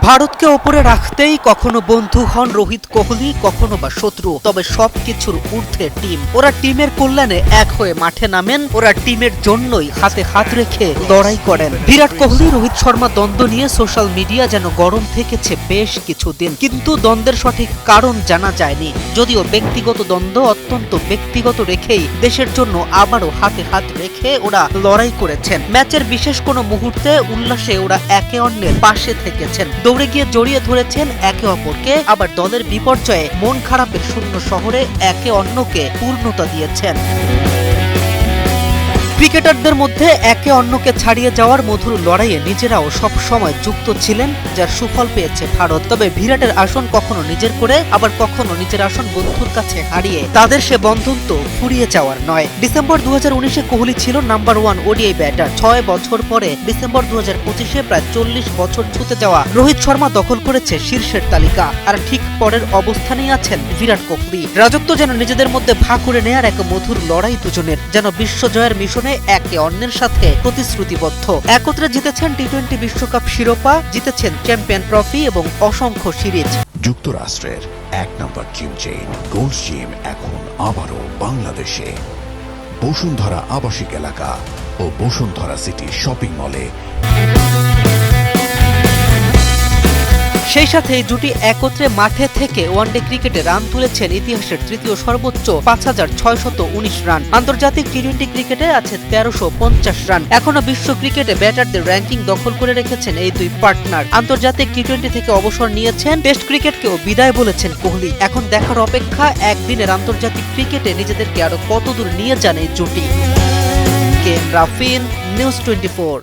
ভারতকে ওপরে রাখতেই কখনো বন্ধু হন রোহিত কোহলি, কখনো বা শত্রু। তবে সবকিছুর ঊর্ধ্বে টিম। ওরা টিমের কল্যাণে এক হয়ে মাঠে নামেন। ওরা টিমের জন্যই হাতে হাত রেখে লড়াই করেন। বিরাট কোহলি রোহিত শর্মা দ্বন্দ্ব নিয়ে সোশ্যাল মিডিয়া যেন গরম থেকেছে বেশ কিছুদিন, কিন্তু দ্বন্দ্বের সঠিক কারণ জানা যায়নি। যদিও ব্যক্তিগত দ্বন্দ্ব অত্যন্ত ব্যক্তিগত রেখেই দেশের জন্য আবারও হাতে হাত রেখে ওরা লড়াই করেছেন। ম্যাচের বিশেষ কোনো মুহূর্তে উল্লাসে ওরা একে অন্যের পাশে থেকেছেন, দৌড়ে গিয়ে জড়িয়ে ধরেছেন একে অপরকে। আবার দলের বিপর্যয়ে মন খারাপের শূন্য শহরে একে অন্যকে পূর্ণতা দিয়েছেন। ক্রিকেটারদের মধ্যে একে অন্যকে ছাড়িয়ে যাওয়ার মধুর লড়াইয়ে নিজেরাও সব সময় যুক্ত ছিলেন, যার সুফল পেয়েছে ভারত। তবে বিরাটের আসন কখনো নিজের করে, আবার কখনো নিজের আসন বন্ধুর কাছে হারিয়ে তাদের সে বন্ধন তো ফুরিয়ে যাওয়ার নয়। ডিসেম্বর 2019-এ কোহলি ছিল নাম্বার 1 ওডিআই ব্যাটার। 6 বছর পরে ডিসেম্বর 2025-এ প্রায় 40 বছর ছুঁতে যাওয়া রোহিত শর্মা দখল করেছে শীর্ষের তালিকা। আর ঠিক পরের অবস্থানেই আছেন বিরাট কোহলি। রাজত্ব যেন নিজেদের মধ্যে ভাগ করে নেয়ার এক মধুর লড়াই দুজনের, যেন বিশ্বজয়ের মিশনে একে অন্যের সাথে প্রতিশ্রুতিবদ্ধ। একত্রে জিতেছেন টি-20 বিশ্বকাপ শিরোপা, জিতেছেন চ্যাম্পিয়ন ট্রফি এবং অসংখ্য সিরিজ। যুক্তরাষ্ট্রের 1 নম্বর জিম চেইন গোল্ড জিম এখন আবারও বাংলাদেশে। বসুন্ধরা আবাসিক এলাকা ও বসুন্ধরা সিটি শপিং মলে। সেই সাথে এই জুটি একত্রে মাঠে থেকে ওয়ানডে ক্রিকেটে রান তুলেছেন ইতিহাসের তৃতীয় সর্বোচ্চ 5619 রান। আন্তর্জাতিক টি-20 ক্রিকেটে আছে 1350 রান। এখনো বিশ্ব ক্রিকেটে ব্যাটারদের র্যাঙ্কিং দখল করে রেখেছেন এই দুই পার্টনার। আন্তর্জাতিক টি-20 থেকে অবসর নিয়েছেন, টেস্ট ক্রিকেটকেও বিদায় বলেছেন কোহলি। এখন দেখার অপেক্ষা একদিনের আন্তর্জাতিক ক্রিকেটে নিজেদেরকে আরো কতদূর নিয়ে যান এই জুটি। কে রাফিন, নিউজ 24।